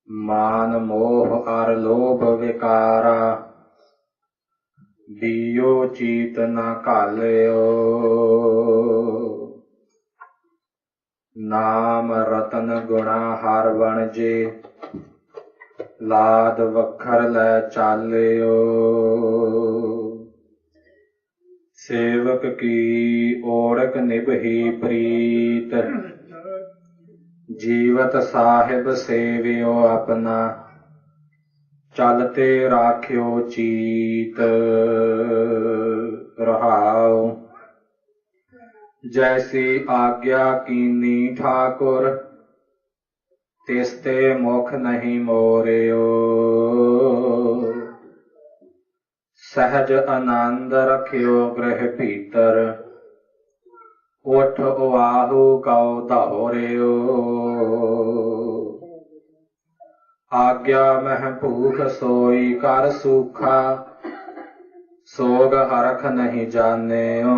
मान मोह और लोभ विकारा, दियो चीत न काल्यो। नाम रतन गुणा हर वणजे, लाद वखर लै चाल्यो। सेवक की ओढ़क निभही प्रीत, जीवत साहिब सेवियो अपना। चलते राख्यो चीत रहाओ, जैसी आज्ञा कीनी ठाकुर, तिसते मुख नहीं मोरियो। सहज आनंद रखियो गृह भीतर, उठ उआहू कौ दहोरियो। आज्ञा मह भूख सोई कर सूखा, सोग हरख नहीं जानियो।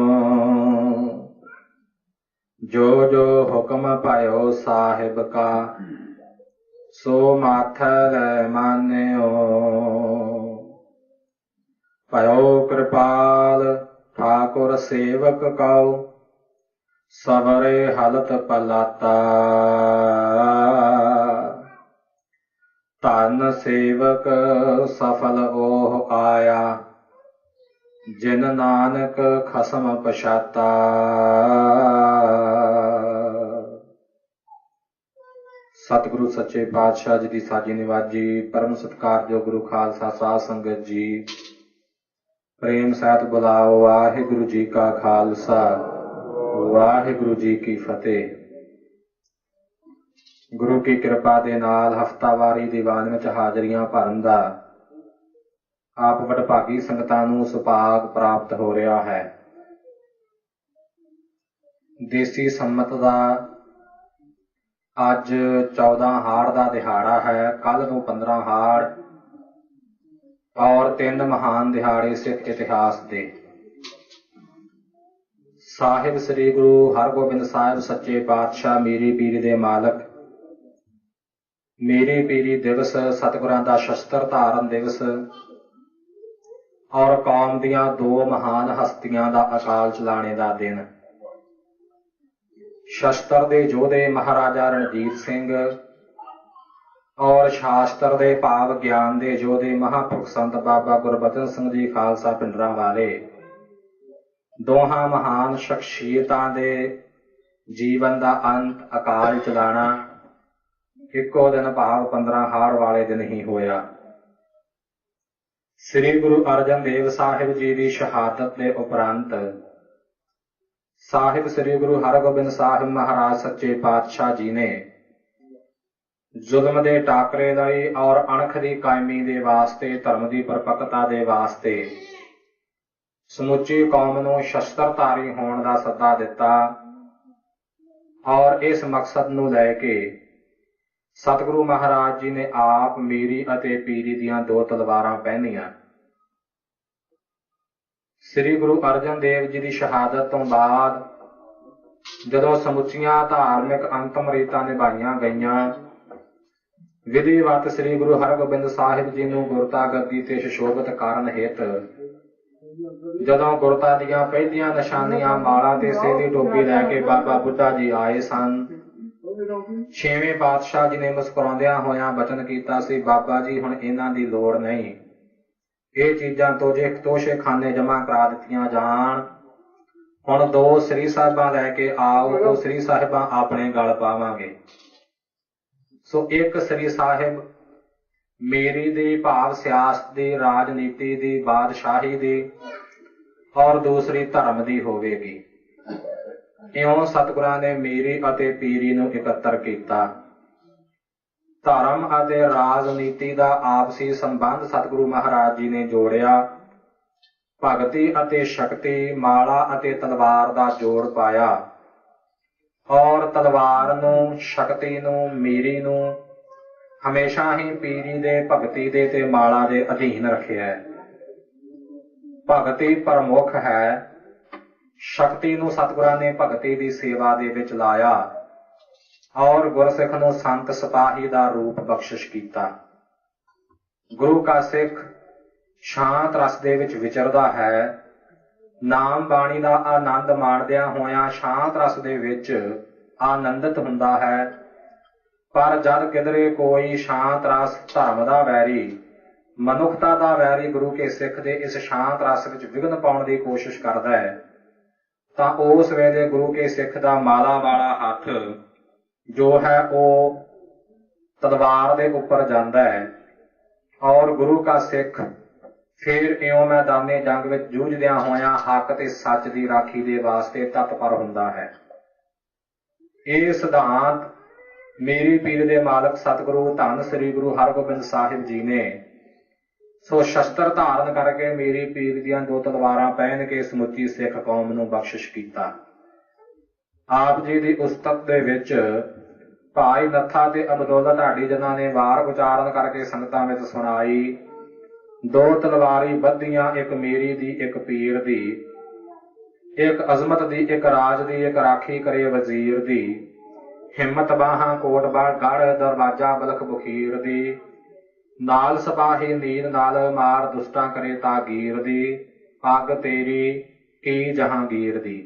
जो जो हुक्म पायो साहिब का, सो माथा लै मानियो। पयो कृपाल ठाकुर सेवक कौ, सबरे हलत पलाता। धन सेवक सफल ओह आया, जिन नानक खसम पछाता। सतगुरु सच्चे पातशाह जी की साजी निवाजी परम सत्कारयोग गुरु खालसा साध संगत जी, प्रेम सहित बुलाओ। वाहिगुरु जी का खालसा, वाहिगुरु जी की फतेह। गुरु की कृपा दे नाल हफ्तावारी दीवान विच हाजरियां भरन दा आप वडभागी संगतां नूं सुभाग प्राप्त हो रहा है। देसी संमत दा अज 14 हाड़ का दिहाड़ा है। कल नूं 15 हाड़ और 3 महान दिहाड़े सिख इतिहास दे। साहिब श्री गुरु हरगोबिंद साहिब सच्चे पातशाह मीरी पीरी दे मालक, मेरी पीरी दिवस, सतगुरां दा शस्त्र धारण दिवस और कौम दियां 2 महान हस्तियां दा अकाल चलाने दा दिन। शस्त्र दे जोधे महाराजा रणजीत सिंह और शास्त्र दे भाव ज्ञान दे जोधे महापुरख संत बाबा गुरबचन सिंह जी खालसा पिंडरां वाले, दोहां महान शख्सियतां दे जीवन दा अंत अकाल चलाना इको दिन भाव 15 हाड़ वाले दिन ही होया। श्री गुरु अर्जन देव साहिब जी की शहादत के उपरंत साहिब श्री गुरु हरगोबिंद साहिब महाराज सच्चे पातशाह जी ने जुल्म के टाकरे लई और अणख की कायमी दे वास्ते, धर्म की परपक्ता दे वास्ते समुची कौम नूं शस्त्रधारी होने का सद्दा दिता और इस मकसद नूं लैके सतगुरु महाराज जी ने आप मीरी अते पीरी दियां 2 तलवारां पहनियां। श्री गुरु अर्जन देव जी की शहादत तो बाद जदों समुचियां धार्मिक अंतम रीतां निभाईयां गईयां, विधिवत श्री गुरु हरगोबिंद साहिब जी नूं गुरता गद्दी ते सुशोभित करन हित जदों गुरता दियां पहलियां निशानियां माला ते सेधी टोपी लैके बाबा बुढ़ा जी आए सन, 6वें पातशाह जी ने मुस्कुराउंदियां होइयां बचन कीता सी, बाबा जी हुण इन्हां दी लोड़ नहीं, ये चीजां तोशे खाने जमा करा दित्तियां जाण। हुण 2 श्री साहिबां लैके आओ, तो श्री साहिबां अपने गल पावांगे। सो एक श्री साहिब मेरी दी भाव सियासत दी, राजनीति दी, बादशाही दी और दूसरी धर्म दी होवेगी। इउं सतगुरां ने मेरी अते पीरी नूं इकत्तर कीता। धर्म अते राजनीति का आपसी संबंध सतगुरु महाराज जी ने जोड़िया। भगती अते शक्ति, माला अते तलवार का जोड़ पाया और तलवार नूं, शक्ति नूं, मीरी नूं हमेशा ही पीरी दे, भगती दे ते माला दे अधीन रखिया है। भगती प्रमुख है, शक्ति नूं सतगुरां ने भगती की सेवा दे विच लाया और गुरसिख नूं संत सिपाही दा रूप बख्शिश कीता। गुरु का सिख शांत रस दे विच विचरदा है, नाम बाणी दा आनंद माणदिया होया शांत रस दे विच आनंदित हुंदा है। पर जद किधरे कोई शांत रस धर्म दा वैरी, मनुखता दा वैरी गुरु के सिख दे इस शांत रस विच विघन पाउण दी कोशिश करदा है, तां उस वेले गुरु के सिख दा माला वाला हथ जो है वो तलवार दे उपर जांदा है और गुरु का सिख फिर इउं मैदाने जंग विच जूझदियां होया हक ते सच दी राखी दे वास्ते तत्पर हुंदा है। ये सिद्धांत मेरी पीर दे मालक सतगुरु धन श्री गुरु हरगोबिंद साहिब जी ने सो शस्त्र धारण करके मेरी पीर दियां दो तलवारां पहन के समुची सिख कौम नूं बख्शिश कीता। आप जी दी उस्तत दे विच भाई नत्था ते अबदुल्ला ढाडी जिन्हां ने वार उचारण करके संगतां विच सुणाई। दो तलवारी बद्धियां, एक मेरी दी एक पीर दी, एक अजमत दी एक राज दी, एक राखी करे वजीर दी, हिम्मत बाहां कोटबाड़ गढ़ दरवाजा बलख बुखीर दी, नाल सिपाही नीर नाल मार दुष्टां करे तागीर दी, पग तेरी की जहांगीर दी।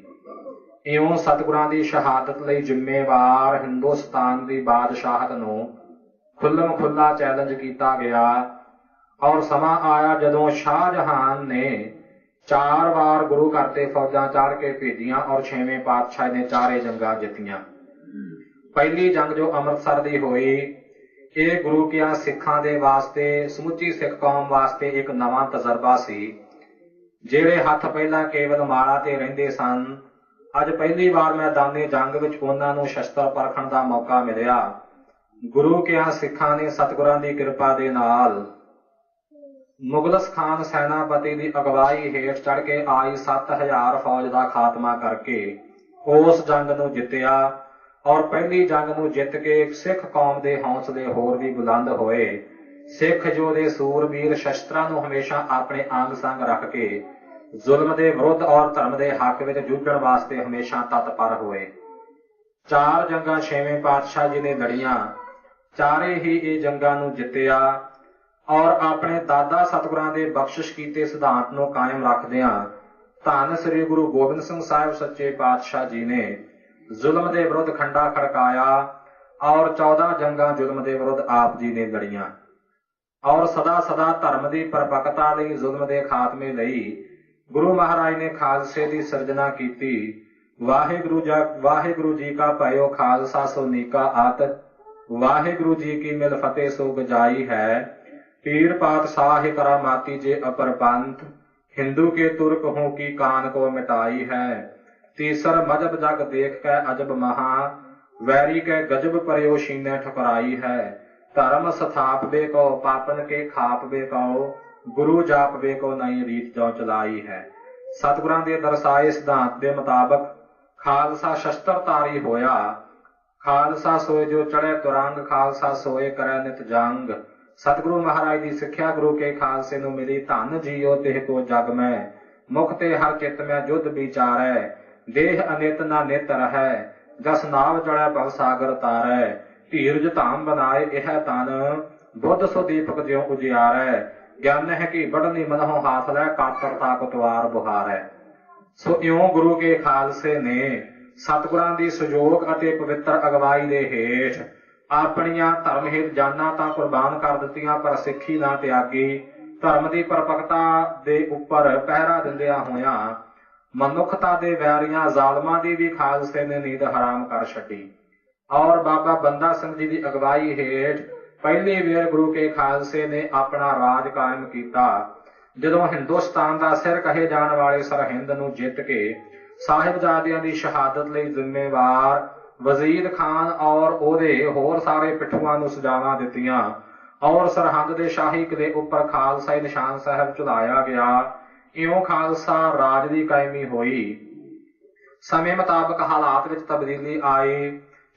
इउं सतगुरां दी शहादत लई जिम्मेवार हिंदुस्तान दी बादशाहत नूं खुल्लम खुल्ला चैलेंज कीता गया और समा आया जदों शाहजहान ने 4 बार गुरु घर ते फौजां चाढ़ के भेजियां और 6वें पातशाह ने 4 जंगां जित्तियां। पहली जंग जो अमृतसर दी होई, ये गुरु किया सिखां दे वास्ते समुची सिख कौम वास्ते एक नवां तजर्बा सी। ਜਿਹੜੇ हथ पहला केवल माला ते रहिंदे सन, अज पहली बार मैदाने जंग विच उन्हां नूं शस्त्र परखण दा मौका मिलिया। गुरु किया सिखां ने सतगुरां दी किरपा दे नाल मुगलस खान सैनापति की अगवाई हेठ चढ़ के आई 7000 फौज का खात्मा करके उस जंग नूं जित्तिया और पहली जंग नूं जित के सिख कौम के हौसले होर भी बुलंद होए। सिख जो दे सूरबीर शस्त्रां नूं हमेशा अपने अंग संग रख के जुल्म के विरुद्ध और धर्म के हक विच जूझण वास्ते हमेशा तत्पर होए। 4 जंगां 6वें पातशाह जी ने लड़ियां, चारे ही ये जंगां नूं जित्तिया और अपने दादा सतगुरां दे बख्शिश कीते सिद्धांत नूं कायम रखदियां धन श्री गुरु गोबिंद सिंह साहिब सच्चे पातशाह जी ने जुल्म के विरुद्ध खंडा खड़काया और 14 जंगां जुल्म के विरुद्ध आप जी ने लड़ियां और सदा सदा धर्म की परपक्ता लई जुल्म के खात्मे लई गुरु महाराज ने खालसे की सिरजना की। वाहिगुरु जी का भयो खालसा सो नीका आत, वाहिगुरु जी की मिल फतेह सो गजाई है। पीर पातशाह करामाती जे अपर पंथ, हिंदू के तुर्क हूं की कान को मिटाई है। तीसर मजहब जग देख कै अजब महा, वैरी के गजब परयो शीने ठुकराई है। धर्म स्थापबे को पापन के खापबे को, गुरु जापबे को नई रीत जो चलाई है। सतगुरां दे दर्शाए सिद्धांत के मुताबक खालसा शस्त्रधारी होया। खालसा सोए जो चढ़े तुरंग, खालसा सोए करे नित जंग। सतगुरु महाराज की सिक्ख्या गुरु के खालसे नूं मिली, धन जियो तेह को जग में, मुख ते हर चित में युद्ध विचारै। देह अनित ना नित रहै, जस नाव चढ़ै भव सागर तारै। धीरज धाम बनाए यह तन, बुद्ध सो दीपक ज्यों उजियारै। ज्ञान है कि बढ़नी मनहों हाथ लै, कातरता कुतवार बुहारै। सो इउं गुरु के खालसे ने सतगुरां दी सुजोग अते पवित्र अगवाई दे हेठ ਆਪਣੀਆਂ ਧਰਮਹਿਤ ਜਾਨਾਂ ਤਾਂ ਕੁਰਬਾਨ ਕਰ ਦਿੱਤੀਆਂ, पर सिक्खी ना त्यागी। धर्म की परपक्ता दे उपर पहरा दिंदियां होइयां मनुखता दे वैरियां जालमां दी भी खालसे ने नींद हराम कर छड्डी और बाबा बंदा सिंह जी की अगवाई हेठ पहली वेर गुरु के खालसे ने अपना राज कायम किया। जदों हिंदुस्तान का सिर कहे जाने वाले सरहिंद नूं जित के साहिबजादियां दी शहादत लई जिम्मेवार वजीर खान और ओदे होर सारे पिठूआं नूं सजावां दित्तियां और सरहंद दे शाही किले उपर खालसाई निशान साहब चलाया गया। इउं खालसा राज की कायमी होई। समय मुताबक हालात विच तब्दीली आई।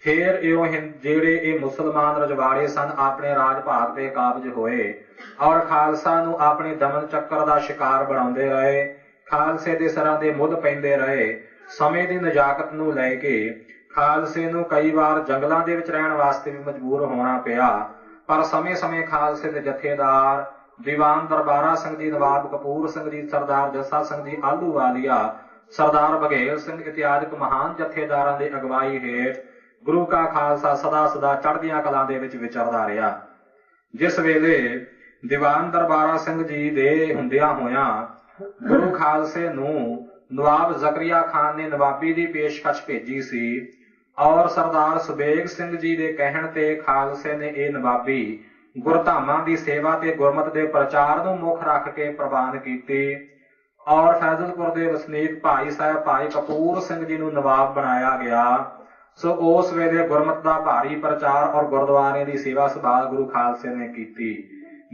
फिर इउं जिहड़े ये मुसलमान रजवाड़े सन अपने राज भाग ते काबज होए और खालसा नूं अपने दमन चक्कर का शिकार बनाउंदे रहे। खालसे दे सिरां दे मुੱਲ पैंदे रहे। समय की नजाकत नूं लै के ਖਾਲਸੇ ਨੂੰ ਕਈ ਵਾਰ ਜੰਗਲਾਂ ਦੇ ਵਿੱਚ ਰਹਿਣ ਵਾਸਤੇ ਵੀ ਮਜਬੂਰ ਹੋਣਾ ਪਿਆ, ਪਰ ਸਮੇਂ-ਸਮੇਂ ਖਾਲਸੇ ਦੇ ਜਥੇਦਾਰ ਦੀਵਾਨ ਦਰਬਾਰਾ ਸਿੰਘ ਜੀ, ਨਵਾਬ ਕਪੂਰ ਸਿੰਘ ਜੀ, ਸਰਦਾਰ ਜੱਸਾ ਸਿੰਘ ਜੀ ਆਹਲੂਵਾਲੀਆ, ਸਰਦਾਰ ਬਘੇਲ ਸਿੰਘ ਇਤਿਆਦਿਕ ਮਹਾਨ ਜਥੇਦਾਰਾਂ ਦੀ ਅਗਵਾਈ ਹੇਠ ਗੁਰੂ ਕਾ ਖਾਲਸਾ ਸਦਾ ਸਦਾ ਚੜ੍ਹਦੀਆਂ ਕਲਾਂ ਦੇ ਵਿੱਚ ਵਿਚਰਦਾ ਰਿਹਾ। ਜਿਸ ਵੇਲੇ ਦੀਵਾਨ ਦਰਬਾਰਾ ਸਿੰਘ ਜੀ ਦੇ ਹੁੰਦਿਆਂ ਹੋਇਆਂ ਗੁਰੂ ਖਾਲਸੇ ਨੂੰ ਨਵਾਬ ਜ਼ਕਰੀਆ ਖਾਨ ਨੇ ਨਵਾਬੀ ਦੀ ਪੇਸ਼ਕਸ਼ ਭੇਜੀ ਸੀ ਔਰ ਸਰਦਾਰ ਸੁਬੇਗ ਸਿੰਘ ਜੀ ਦੇ ਕਹਿਣ ਤੇ ਖਾਲਸੇ ਨੇ ਇਹ ਨਵਾਬੀ ਗੁਰਧਾਮਾਂ ਦੀ ਸੇਵਾ ਤੇ ਗੁਰਮਤਿ ਦੇ ਪ੍ਰਚਾਰ ਨੂੰ ਮੁੱਖ ਰੱਖ ਕੇ ਪ੍ਰਵਾਨ ਕੀਤੀ ਔਰ ਫੈਜ਼ਲਪੁਰ ਦੇ ਵਸਨੀਕ ਭਾਈ ਸਾਹਿਬ ਭਾਈ ਕਪੂਰ ਸਿੰਘ ਜੀ ਨੂੰ ਨਵਾਬ ਬਣਾਇਆ ਗਿਆ। ਸੋ ਉਸ ਵੇਲੇ ਗੁਰਮਤਿ ਦਾ ਭਾਰੀ ਪ੍ਰਚਾਰ ਔਰ ਗੁਰਦੁਆਰੇ ਦੀ ਸੇਵਾ ਸੰਭਾਲ ਗੁਰੂ ਖਾਲਸੇ ਨੇ ਕੀਤੀ।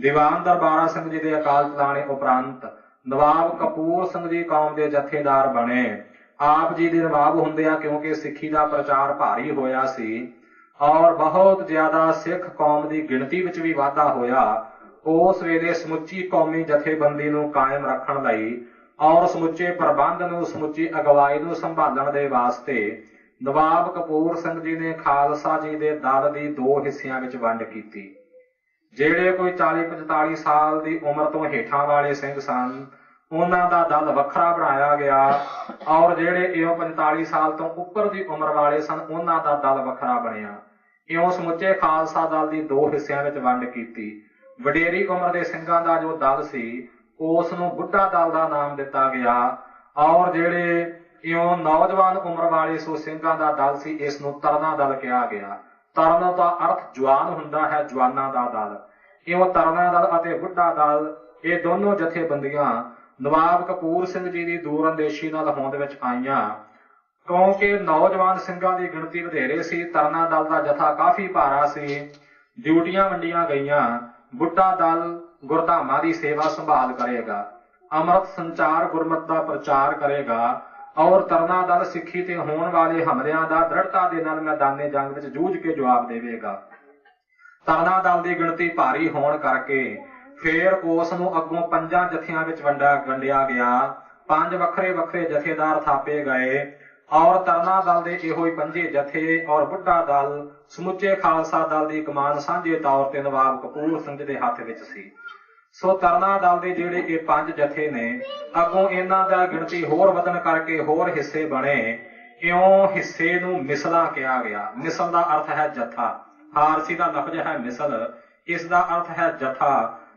ਦੀਵਾਨ ਦਰਬਾਰਾ ਸਿੰਘ ਜੀ ਦੇ ਅਕਾਲ ਚਲਾਣੇ ਉਪਰੰਤ ਨਵਾਬ ਕਪੂਰ ਸਿੰਘ ਜੀ ਕੌਮ ਦੇ ਜਥੇਦਾਰ ਬਣੇ। ਆਪ ਜੀ ਦੇ ਨਵਾਬ ਹੁੰਦਿਆਂ ਕਿਉਂਕਿ ਸਿੱਖੀ ਦਾ ਪ੍ਰਚਾਰ ਭਾਰੀ ਹੋਇਆ ਸੀ ਔਰ ਬਹੁਤ ਜ਼ਿਆਦਾ ਸਿੱਖ ਕੌਮ ਦੀ ਗਿਣਤੀ ਵਿੱਚ ਵੀ ਵਾਧਾ ਹੋਇਆ, ਉਸ ਵੇਲੇ ਸਮੁੱਚੀ ਕੌਮੀ ਜਥੇਬੰਦੀ ਨੂੰ ਕਾਇਮ ਰੱਖਣ ਲਈ ਔਰ ਸਮੁੱਚੇ ਪ੍ਰਬੰਧ ਨੂੰ, ਸਮੁੱਚੀ ਅਗਵਾਈ ਨੂੰ ਸੰਭਾਲਣ ਦੇ ਵਾਸਤੇ ਨਵਾਬ ਕਪੂਰ ਸਿੰਘ ਜੀ ਨੇ ਖਾਲਸਾ ਜੀ ਦੇ ਦਲ ਦੀ ਦੋ ਹਿੱਸਿਆਂ ਵਿੱਚ ਵੰਡ ਕੀਤੀ। ਜਿਹੜੇ ਕੋਈ 40-45 ਸਾਲ ਦੀ ਉਮਰ ਤੋਂ ਹੇਠਾਂ ਵਾਲੇ ਸਿੰਘ ਸਨ ਉਹਨਾਂ ਦਾ ਦਲ ਵੱਖਰਾ ਬਣਾਇਆ ਗਿਆ ਔਰ ਜਿਹੜੇ ਇਉਂ 45 ਸਾਲ ਤੋਂ ਉੱਪਰ ਦੀ ਉਮਰ ਵਾਲੇ ਸਨ ਉਹਨਾਂ ਦਾ ਦਲ ਵੱਖਰਾ ਬਣਿਆ। ਇਉਂ ਸਮੁੱਚੇ ਖਾਲਸਾ ਦਲ ਦੀ ਦੋ ਹਿੱਸਿਆਂ ਵਿੱਚ ਵੰਡ ਕੀਤੀ। ਵਡੇਰੀ ਉਮਰ ਦੇ ਸਿੰਘਾਂ ਦਾ ਜੋ ਦਲ ਸੀ ਉਸ ਨੂੰ ਬੁੱਢਾ ਦਲ ਦਾ ਨਾਮ ਦਿੱਤਾ ਗਿਆ ਔਰ ਜਿਹੜੇ ਇਉਂ ਨੌਜਵਾਨ ਉਮਰ ਵਾਲੇ ਸੋ ਸਿੰਘਾਂ ਦਾ ਦਲ ਸੀ ਇਸ ਨੂੰ ਤਰਨਾ ਦਲ ਕਿਹਾ ਗਿਆ। ਤਰਨ ਦਾ ਅਰਥ ਜਵਾਨ ਹੁੰਦਾ ਹੈ, ਜਵਾਨਾਂ ਦਾ ਦਲ। ਇਉਂ ਤਰਨਾ ਦਲ ਅਤੇ ਬੁੱਢਾ ਦਲ ਇਹ ਦੋਨੋਂ ਜਥੇਬੰਦੀਆਂ ਨਵਾਬ ਕਪੂਰ ਸਿੰਘ ਜੀ ਦੀ ਦੂਰ ਅੰਦੇਸ਼ੀ ਨਾਲ ਹੋਂਦ ਵਿੱਚ ਆਈਆਂ। ਕਿਉਂਕਿ ਨੌਜਵਾਨ ਸਿੰਘਾਂ ਦੀ ਗਿਣਤੀ ਵਧੇਰੇ ਸੀ, ਤਰਨਾ ਦਲ ਦਾ ਜਥਾ ਕਾਫੀ ਭਾਰਾ ਸੀ, ਡਿਊਟੀਆਂ ਵੰਡੀਆਂ ਗਈਆਂ। ਬੁੱਢਾ ਦਲ ਗੁਰਧਾਮਾਂ ਦੀ ਸੇਵਾ ਸੰਭਾਲ ਕਰੇਗਾ, ਅੰਮ੍ਰਿਤ ਸੰਚਾਰ ਗੁਰਮਤਿ ਦਾ ਪ੍ਰਚਾਰ ਕਰੇਗਾ ਔਰ ਤਰਨਾ ਦਲ ਸਿੱਖੀ ਤੇ ਹੋਣ ਵਾਲੇ ਹਮਲਿਆਂ ਦਾ ਦ੍ਰਿੜਤਾ ਦੇ ਨਾਲ ਮੈਦਾਨੇ ਜੰਗ ਵਿੱਚ ਜੂਝ ਕੇ ਜਵਾਬ ਦੇਵੇਗਾ। ਤਰਨਾ ਦਲ ਦੀ ਗਿਣਤੀ ਭਾਰੀ ਹੋਣ ਕਰਕੇ ਫਿਰ ਉਸ ਨੂੰ ਅੱਗੋਂ 5 ਜਥਿਆਂ ਵਿੱਚ ਵੰਡਿਆ ਗਿਆ। 5 ਵੱਖਰੇ ਵੱਖਰੇ ਜਥੇਦਾਰ ਥਾਪੇ ਗਏ ਔਰ ਤਰਨਾ ਦਲ ਦੇ ਇਹੋ ਹੀ 5 ਜਥੇ ਔਰ ਬੁੱਢਾ ਦਲ ਸਮੁੱਚੇ ਖਾਲਸਾ ਦਲ ਦੀ ਕਮਾਨ ਸਾਂਝੇ ਤੌਰ ਤੇ ਨਵਾਬ ਕਪੂਰ ਸਿੰਘ ਦੇ ਹੱਥ ਵਿੱਚ ਸੀ। ਸੋ ਤਰਨਾ ਦਲ ਦੇ ਜਿਹੜੇ ਇਹ 5 ਜਥੇ ਨੇ ਅੱਗੋਂ ਇਹਨਾਂ ਦਾ ਗਿਣਤੀ ਹੋਰ ਵਧਣ ਕਰਕੇ ਹੋਰ ਹਿੱਸੇ ਬਣੇ। ਇਉਂ ਹਿੱਸੇ ਨੂੰ ਮਿਸਲਾ ਕਿਹਾ ਗਿਆ। ਮਿਸਲ ਦਾ ਅਰਥ ਹੈ ਜਥਾ, ਫਾਰਸੀ ਦਾ ਲਫ਼ਜ਼ ਹੈ ਮਿਸਲ, ਇਸ ਦਾ ਅਰਥ ਹੈ ਜਥਾ।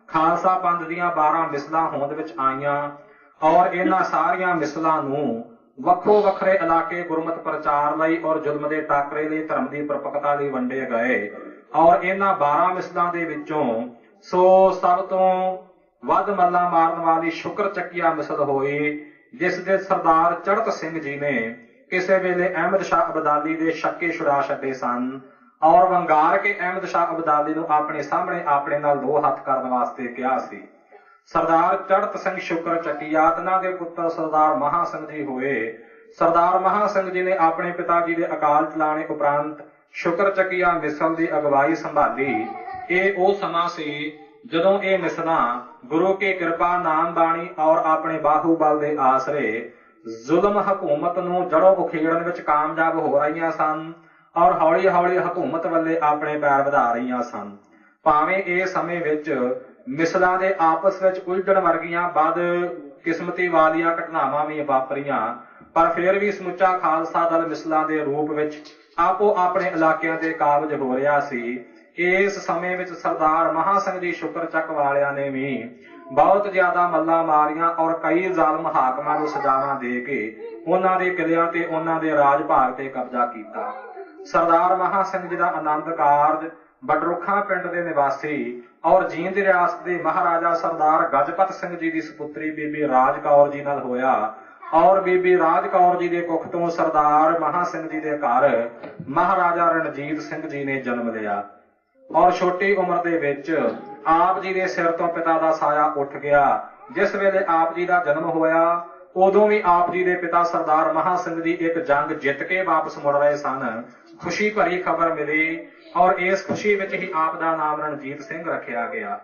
ਖਾਲਸਾ ਪੰਥ ਦੀਆਂ 12 ਮਿਸਲਾਂ ਹੋਂਦ ਵਿੱਚ ਆਈਆਂ ਔਰ ਇਹਨਾਂ ਸਾਰੀਆਂ ਮਿਸਲਾਂ ਨੂੰ ਵੱਖੋ ਵੱਖਰੇ ਇਲਾਕੇ ਗੁਰਮਤਿ ਪ੍ਰਚਾਰ ਲਈ ਔਰ ਜ਼ੁਲਮ ਦੇ ਟਾਕਰੇ ਲਈ, ਧਰਮ ਦੀ ਪਰਪਕਤਾ ਲਈ ਵੰਡੇ ਗਏ ਔਰ ਇਹਨਾਂ 12 ਮਿਸਲਾਂ ਦੇ ਵਿੱਚੋਂ ਸੋ ਸਭ ਤੋਂ ਵੱਧ ਮੱਲਾਂ ਮਾਰਨ ਵਾਲੀ ਸ਼ੁਕਰ ਚੱਕੀਆ ਮਿਸਲ ਹੋਈ, ਜਿਸ ਦੇ ਸਰਦਾਰ ਚੜ੍ਹਤ ਸਿੰਘ ਜੀ ਨੇ ਕਿਸੇ ਵੇਲੇ ਅਹਿਮਦ ਸ਼ਾਹ ਅਬਦਾਲੀ ਦੇ ਸ਼ੱਕੇ ਛੁਡਾ ਛੱਡੇ ਸਨ ਔਰ ਵੰਗਾਰ ਕੇ ਅਹਿਮਦ ਸ਼ਾਹ ਅਬਦਾਲੀ ਨੂੰ ਆਪਣੇ ਸਾਹਮਣੇ ਆਪਣੇ ਨਾਲ 2 ਹੱਥ ਕਰਨ ਵਾਸਤੇ ਕਿਹਾ ਸੀ। ਸਰਦਾਰ ਚੜ੍ਹਤ ਸਿੰਘ ਸ਼ੁਕਰ ਚੱਕੀਆ ਇਹਨਾਂ ਦੇ ਪੁੱਤਰ ਸਰਦਾਰ ਮਹਾ ਸਿੰਘ ਜੀ ਹੋਏ। ਸਰਦਾਰ ਮਹਾ ਸਿੰਘ ਜੀ ਨੇ ਆਪਣੇ ਪਿਤਾ ਜੀ ਦੇ ਅਕਾਲ ਚਲਾਣੇ ਉਪਰੰਤ ਸ਼ੁਕਰ ਚੱਕੀਆ ਮਿਸਲ ਦੀ ਅਗਵਾਈ ਸੰਭਾਲੀ। ਇਹ ਉਹ ਸਮਾਂ ਸੀ ਜਦੋਂ ਇਹ ਮਿਸਲਾਂ ਗੁਰੂ ਕੀ ਕਿਰਪਾ, ਨਾਮ ਬਾਣੀ ਔਰ ਆਪਣੇ ਬਾਹੂਬਲ ਦੇ ਆਸਰੇ ਜ਼ੁਲਮ ਹਕੂਮਤ ਨੂੰ ਜੜੋਂ ਉਖੇੜਨ ਵਿੱਚ ਕਾਮਯਾਬ ਹੋ ਰਹੀਆਂ ਸਨ ਔਰ ਹੌਲੀ ਹੌਲੀ ਹਕੂਮਤ ਵੱਲੇ ਆਪਣੇ ਪੈਰ ਵਧਾ ਰਹੀਆਂ ਸਨ। ਭਾਵੇਂ ਇਹ ਸਮੇਂ ਵਿੱਚ ਮਿਸਲਾਂ ਦੇ ਆਪਸ ਵਿੱਚ ਉਲਝਣ ਵਰਗੀਆਂ ਬਦ ਕਿਸਮਤੀ ਵਾਲੀਆਂ ਘਟਨਾਵਾਂ ਵੀ ਵਾਪਰੀਆਂ, ਪਰ ਫਿਰ ਵੀ ਸਮੁੱਚਾ ਖਾਲਸਾ ਦਲ ਮਿਸਲਾਂ ਦੇ ਰੂਪ ਵਿੱਚ ਆਪੋ ਆਪਣੇ ਇਲਾਕਿਆਂ ਤੇ ਕਾਬਜ ਹੋ ਰਿਹਾ ਸੀ। ਇਸ ਸਮੇਂ ਵਿੱਚ ਸਰਦਾਰ ਮਹਾ ਸਿੰਘ ਜੀ ਸ਼ੁਕਰ ਚੱਕ ਵਾਲਿਆਂ ਨੇ ਵੀ ਬਹੁਤ ਜ਼ਿਆਦਾ ਮੱਲਾਂ ਮਾਰੀਆਂ ਔਰ ਕਈ ਜ਼ਾਲਮ ਹਾਕਮਾਂ ਨੂੰ ਸਜ਼ਾਵਾਂ ਦੇ ਕੇ ਉਹਨਾਂ ਦੇ ਕਿਲਿਆਂ ਤੇ ਉਹਨਾਂ ਦੇ ਰਾਜ ਭਾਗ ਤੇ ਕਬਜ਼ਾ ਕੀਤਾ। ਸਰਦਾਰ ਮਹਾ ਸਿੰਘ ਜੀ ਦਾ ਆਨੰਦ ਕਾਰਜ ਬਡਰੁੱਖਾਂ ਪਿੰਡ ਦੇ ਨਿਵਾਸੀ ਔਰ ਜੀਂਦ ਰਿਆਸਤ ਦੇ ਮਹਾਰਾਜਾ ਸਰਦਾਰ ਗਜਪਤ ਸਿੰਘ ਜੀ ਦੀ ਸੁਪੁੱਤਰੀ ਬੀਬੀ ਰਾਜ ਕੌਰ ਜੀ ਨਾਲ ਹੋਇਆ ਔਰ ਬੀਬੀ ਰਾਜ ਕੌਰ ਜੀ ਦੇ ਕੁੱਖ ਤੋਂ ਸਰਦਾਰ ਮਹਾ ਸਿੰਘ ਜੀ ਦੇ ਘਰ ਮਹਾਰਾਜਾ ਰਣਜੀਤ ਸਿੰਘ ਜੀ ਨੇ ਜਨਮ ਲਿਆ ਔਰ ਛੋਟੀ ਉਮਰ ਦੇ ਵਿੱਚ ਆਪ ਜੀ ਦੇ ਸਿਰ ਤੋਂ ਪਿਤਾ ਦਾ ਸਾਇਆ ਉੱਠ ਗਿਆ। ਜਿਸ ਵੇਲੇ ਆਪ ਜੀ ਦਾ ਜਨਮ ਹੋਇਆ ਉਦੋਂ ਵੀ ਆਪ ਜੀ ਦੇ ਪਿਤਾ ਸਰਦਾਰ ਮਹਾ ਸਿੰਘ ਜੀ ਇੱਕ ਜੰਗ ਜਿੱਤ ਕੇ ਵਾਪਸ ਮੁੜ ਰਹੇ ਸਨ। ਖੁਸ਼ੀ ਭਰੀ ਖਬਰ ਮਿਲੀ ਔਰ ਇਸ ਖੁਸ਼ੀ ਵਿੱਚ ਹੀ ਆਪ ਦਾ ਨਾਮ ਰਣਜੀਤ ਸਿੰਘ ਰੱਖਿਆ ਗਿਆ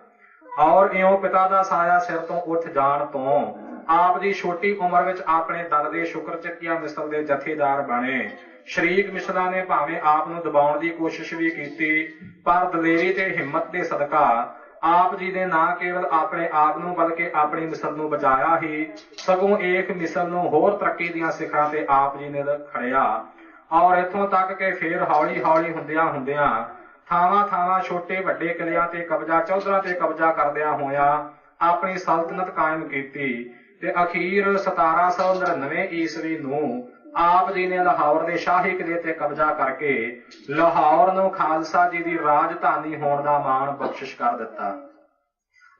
ਔਰ ਇਉਂ ਪਿਤਾ ਦਾ ਸਾਇਆ ਸਿਰ ਤੋਂ ਉੱਠ ਜਾਣ ਤੋਂ ਆਪ ਦੀ ਛੋਟੀ ਉਮਰ ਵਿੱਚ ਆਪਣੇ ਦਲ ਦੇ ਸ਼ੁਕਰ ਚੱਕੀਆ ਮਿਸਲ ਦੇ ਜਥੇਦਾਰ ਬਣੇ। ਸ਼ਰੀਕ ਮਿਸਲਾਂ ਨੇ ਭਾਵੇਂ ਆਪ ਨੂੰ ਦਬਾਉਣ ਦੀ ਕੋਸ਼ਿਸ਼ ਵੀ ਕੀਤੀ, ਪਰ ਦਲੇਰੀ ਤੇ ਹਿੰਮਤ ਦੇ ਸਦਕਾ ਆਪ ਜੀ ਨੇ ਨਾ ਕੇਵਲ ਆਪਣੇ ਆਪ ਨੂੰ ਬਲਕਿ ਆਪਣੀ ਮਿਸਲ ਨੂੰ ਬਚਾਇਆ ਹੀ, ਸਗੋਂ ਇੱਕ ਮਿਸਲ ਨੂੰ ਹੋਰ ਤਰੱਕੀ ਦੀਆਂ ਸਿਖਰਾਂ ਤੇ ਆਪ ਜੀ ਨੇ ਖੜਿਆ। ਔਰ ਇੱਥੋਂ ਤੱਕ ਕਿ ਫਿਰ ਹੌਲੀ ਹੌਲੀ ਹੁੰਦਿਆਂ ਹੁੰਦਿਆਂ ਥਾਵਾਂ ਥਾਵਾਂ ਛੋਟੇ ਵੱਡੇ ਕਿਲਿਆਂ ਤੇ ਕਬਜ਼ਾ, ਚੌਧਰਾਂ ਤੇ ਕਬਜ਼ਾ ਕਰਦਿਆਂ ਹੋਇਆਂ ਆਪਣੀ ਸਲਤਨਤ ਕਾਇਮ ਕੀਤੀ ਤੇ ਅਖੀਰ 1799 ਈਸਵੀ ਨੂੰ ਆਪ ਜੀ ਨੇ ਲਾਹੌਰ ਦੇ ਸ਼ਾਹੀ ਕਿਲੇ ਤੇ ਕਬਜ਼ਾ ਕਰਕੇ ਲਾਹੌਰ ਨੂੰ ਖਾਲਸਾ ਜੀ ਦੀ ਰਾਜਧਾਨੀ ਹੋਣ ਦਾ ਮਾਣ ਬਖਸ਼ਿਸ਼ ਕਰ ਦਿੱਤਾ।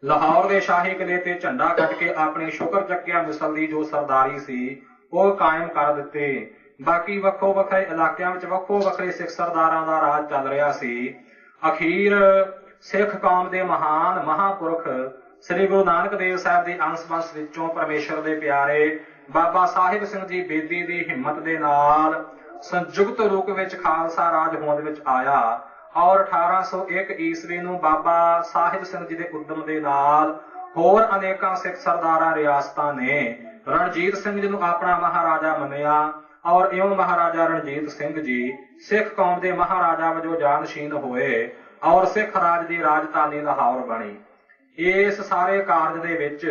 ਲਾਹੌਰ ਦੇ ਸ਼ਾਹੀ ਕਿਲੇ ਤੇ ਝੰਡਾ ਕੱਢ ਕੇ ਆਪਣੀ ਸ਼ੁਕਰ ਚੱਕਿਆ ਮਿਸਲ ਦੀ ਜੋ ਸਰਦਾਰੀ ਸੀ ਉਹ ਕਾਇਮ ਕਰ ਦਿੱਤੇ। ਬਾਕੀ ਵੱਖੋ ਵੱਖਰੇ ਇਲਾਕਿਆਂ ਵਿੱਚ ਵੱਖੋ ਵੱਖਰੇ ਸਿੱਖ ਸਰਦਾਰਾਂ ਦਾ ਰਾਜ ਚੱਲ ਰਿਹਾ ਸੀ। ਅਖੀਰ ਸਿੱਖ ਕੌਮ ਦੇ ਮਹਾਨ ਮਹਾਂਪੁਰਖ ਸ੍ਰੀ ਗੁਰੂ ਨਾਨਕ ਦੇਵ ਸਾਹਿਬ ਦੇ ਅੰਸ਼ ਵੰਸ਼ ਵਿੱਚੋਂ ਪਰਮੇਸ਼ਰ ਦੇ ਪਿਆਰੇ ਬਾਬਾ ਸਾਹਿਬ ਸਿੰਘ ਜੀ ਬੇਦੀ ਦੀ ਹਿੰਮਤ ਦੇ ਨਾਲ ਸੰਯੁਕਤ ਰੂਪ ਵਿੱਚ ਖਾਲਸਾ ਰਾਜ ਹੋਂਦ ਵਿੱਚ ਆਇਆ। ਔਰ 1801 ਈਸਵੀ ਨੂੰ ਬਾਬਾ ਸਾਹਿਬ ਸਿੰਘ ਜੀ ਦੇ ਉਦਮ ਦੇ ਨਾਲ ਹੋਰ ਅਨੇਕਾਂ ਸਿੱਖ ਸਰਦਾਰਾਂ ਰਿਆਸਤਾਂ ਨੇ ਰਣਜੀਤ ਸਿੰਘ ਜੀ ਨੂੰ ਆਪਣਾ ਮਹਾਰਾਜਾ ਮੰਨਿਆ। ਔਰ ਇਉਂ ਮਹਾਰਾਜਾ ਰਣਜੀਤ ਸਿੰਘ ਜੀ ਸਿੱਖ ਕੌਮ ਦੇ ਮਹਾਰਾਜਾ ਵਜੋਂ ਜਾਨਸ਼ੀਨ ਹੋਏ ਔਰ ਸਿੱਖ ਰਾਜ ਦੀ ਰਾਜਧਾਨੀ ਲਾਹੌਰ ਬਣੀ। ਇਸ ਸਾਰੇ ਕਾਰਜ ਦੇ ਵਿੱਚ